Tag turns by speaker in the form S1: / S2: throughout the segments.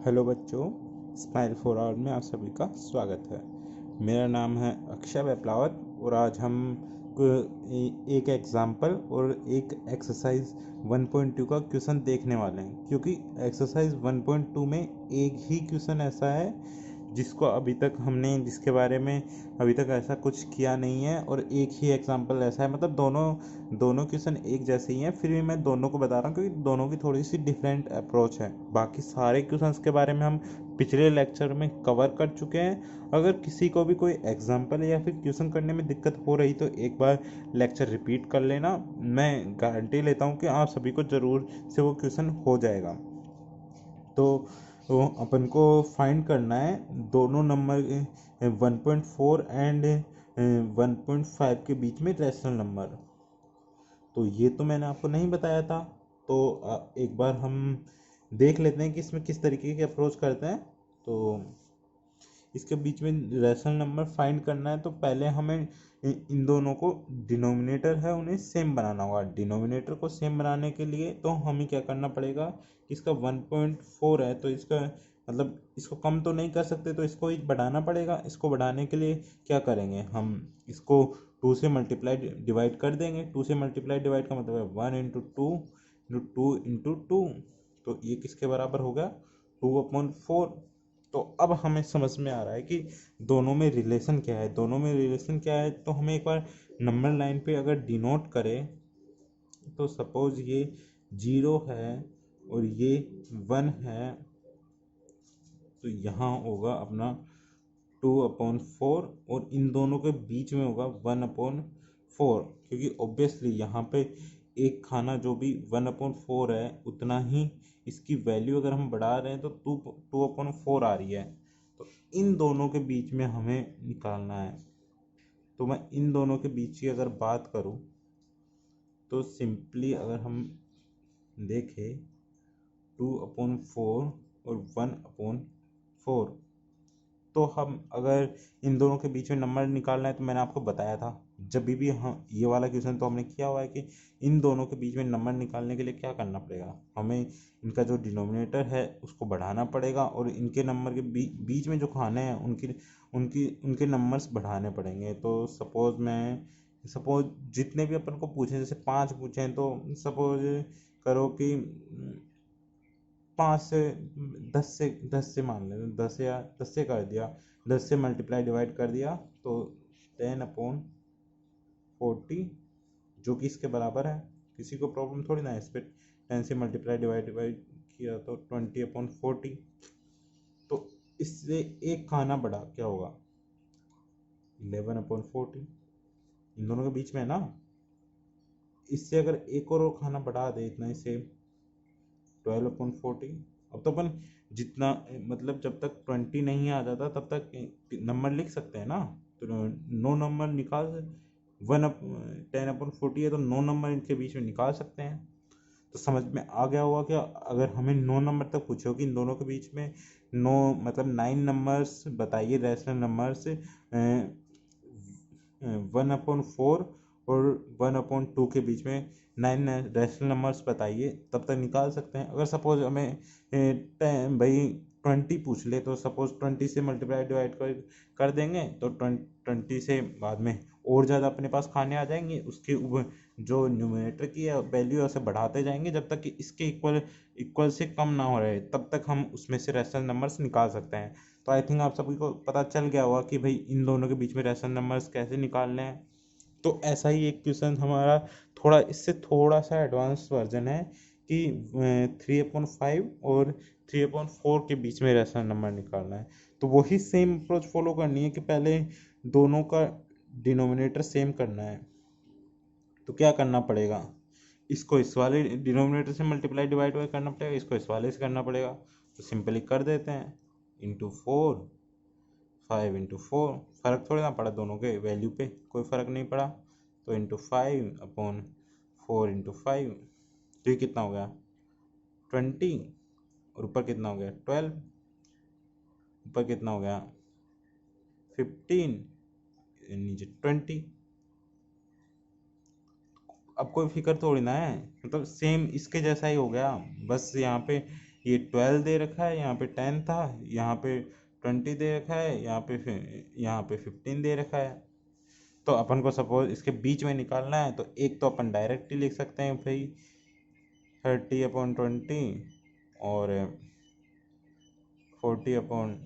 S1: Hello बच्चों, smile for all में आप सभी का स्वागत है। मेरा नाम है अक्षय वेपलावत और आज हम एक एग्जाम्पल और एक एक्सरसाइज 1.2 का क्वेश्चन देखने वाले हैं, क्योंकि एक्सरसाइज 1.2 में एक ही क्वेश्चन ऐसा है जिसके बारे में अभी तक ऐसा कुछ किया नहीं है, और एक ही एग्जाम्पल ऐसा है। मतलब दोनों क्वेश्चन एक जैसे ही हैं, फिर भी मैं दोनों को बता रहा हूँ क्योंकि दोनों की थोड़ी सी डिफरेंट अप्रोच है। बाकी सारे क्वेश्चंस के बारे में हम पिछले लेक्चर में कवर कर चुके हैं। अगर किसी को भी कोई एग्जाम्पल या फिर क्वेश्चन करने में दिक्कत हो रही तो एक बार लेक्चर रिपीट कर लेना। मैं गारंटी लेता हूँ कि आप सभी को ज़रूर से वो क्वेश्चन हो जाएगा। तो अपन को फाइंड करना है दोनों नंबर 1.4 एंड 1.5 के बीच में रैशनल नंबर। तो ये तो मैंने आपको नहीं बताया था। तो एक बार हम देख लेते हैं कि इसमें किस तरीके की अप्रोच करते हैं। तो इसके बीच में रैशनल नंबर फाइंड करना है, तो पहले हमें इन दोनों को डिनोमिनेटर है उन्हें सेम बनाना होगा। डिनोमिनेटर को सेम बनाने के लिए तो हमें क्या करना पड़ेगा कि इसका 1.4 है, तो इसका मतलब इसको कम तो नहीं कर सकते, तो इसको ही बढ़ाना पड़ेगा। इसको बढ़ाने के लिए क्या करेंगे, हम इसको 2 से मल्टीप्लाई डिवाइड कर देंगे। 2 से मल्टीप्लाई डिवाइड का मतलब है 1 इंटू 2 तो ये किसके बराबर हो गया, 2/4। तो अब हमें समझ में आ रहा है कि दोनों में रिलेशन क्या है। तो हमें एक बार नंबर लाइन पे अगर डिनोट करें, तो सपोज ये 0 है और ये 1 है, तो यहाँ होगा अपना 2/4 और इन दोनों के बीच में होगा 1/4, क्योंकि ऑब्वियसली यहाँ पे एक खाना जो भी 1/4 है उतना ही इसकी वैल्यू अगर हम बढ़ा रहे हैं तो 2/4 आ रही है। तो इन दोनों के बीच में हमें निकालना है। तो मैं इन दोनों के बीच की अगर बात करूँ तो सिंपली अगर हम देखें 2/4 और 1/4, तो हम अगर इन दोनों के बीच में नंबर निकालना है, तो मैंने आपको बताया था जब भी हम ये वाला क्वेश्चन तो हमने किया हुआ है कि इन दोनों के बीच में नंबर निकालने के लिए क्या करना पड़ेगा, हमें इनका जो डिनोमिनेटर है उसको बढ़ाना पड़ेगा और इनके नंबर के बीच में जो खाने हैं उनके नंबर्स बढ़ाने पड़ेंगे। तो सपोज जितने भी अपन को पूछे, जैसे 5 पूछे हैं, तो सपोज करो कि 5 से 10 से मान लें, 10 से कर दिया, 10 से मल्टीप्लाई डिवाइड कर दिया, तो 10/40 जो कि इसके बराबर है। किसी को प्रॉब्लम थोड़ी ना है इस पर। 10 से मल्टीप्लाई डिवाइड किया तो 20/40। तो इससे एक खाना बढ़ा क्या होगा, 11/40। इन दोनों के बीच में है ना। इससे अगर एक और खाना बढ़ा दे इतना ही सेम, 12/40। अब तो अपन जितना मतलब जब तक 20 नहीं आ जाता तब तक नंबर लिख सकते हैं ना। तो 9 नंबर निकाल 10/40 है, तो 9 नंबर इनके बीच में निकाल सकते हैं। तो समझ में आ गया होगा कि अगर हमें 9 नंबर तक पूछे हो कि इन दोनों के बीच में 9 मतलब 9 नंबर्स बताइए, रैशनल नंबर्स 1/4 और 1/2 के बीच में 9 रैशनल नंबर्स बताइए, तब तक निकाल सकते हैं। अगर सपोज हमें भाई 20 पूछ ले, तो सपोज 20 से मल्टीप्लाई डिवाइड कर देंगे, तो 20 से बाद में और ज़्यादा अपने पास खाने आ जाएंगे। उसके जो न्यूमरेटर की वैल्यू है उसे बढ़ाते जाएंगे जब तक कि इसके इक्वल से कम ना हो रहे, तब तक हम उसमें से रैशनल नंबर्स निकाल सकते हैं। तो आई थिंक आप सभी को पता चल गया होगा कि भाई इन दोनों के बीच में रैशनल नंबर्स कैसे निकालने हैं। तो ऐसा ही एक क्वेश्चन हमारा इससे थोड़ा सा एडवांस वर्जन है कि 3/5 और 3/4 के बीच में रैशनल नंबर निकालना है। तो वही सेम अप्रोच फॉलो करनी है कि पहले दोनों का डिनोमिनेटर सेम करना है। तो क्या करना पड़ेगा, इसको इस वाले डिनोमिनेटर से मल्टीप्लाई डिवाइड करना पड़ेगा, इसको इस वाले से करना पड़ेगा। तो सिंपली कर देते हैं, ×4 5/4। फर्क थोड़ी ना पड़ा, दोनों के वैल्यू पे कोई फर्क नहीं पड़ा। तो ×5/4 × 5, तो ये कितना हो गया 20, और ऊपर कितना हो गया 12, ऊपर कितना हो गया 15, नीचे 20। अब कोई फिक्र थोड़ी ना है, मतलब सेम इसके जैसा ही हो गया। बस यहाँ पे ये 12 दे रखा है, यहाँ पे 10 था, यहाँ पे 20 दे रखा है, यहाँ पे 15 दे रखा है। तो अपन को सपोज इसके बीच में निकालना है, तो एक तो अपन डायरेक्टली लिख सकते हैं भाई 30/20 और 40/20।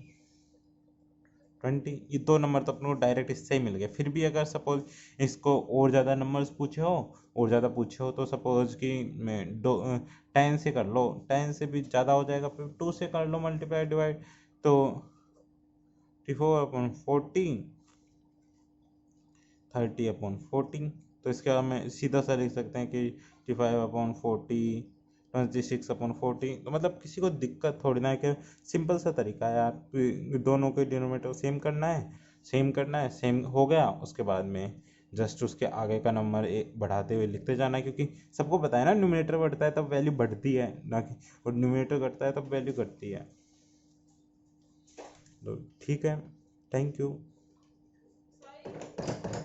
S1: ये दो नंबर तो अपने को डायरेक्ट इससे ही मिल गए। फिर भी अगर सपोज इसको और ज़्यादा नंबर्स पूछे हो तो सपोज कि मैं 10 से कर लो, 10 से भी ज़्यादा हो जाएगा, फिर 2 से कर लो मल्टीप्लाई डिवाइड, तो 34/40, 30/40। तो इसके बाद में सीधा सा लिख सकते हैं कि 55/40, 26/40। तो मतलब किसी को दिक्कत थोड़ी ना है, कि सिंपल सा तरीका है यार, दोनों के डिनोमिनेटर सेम करना है, सेम हो गया, उसके बाद में जस्ट उसके आगे का नंबर एक बढ़ाते हुए लिखते जाना है, क्योंकि सबको पता है ना, न्यूमरेटर बढ़ता है तब वैल्यू बढ़ती है ना, कि और न्यूमरेटर घटता है तब वैल्यू घटती है। तो ठीक है, थैंक यू।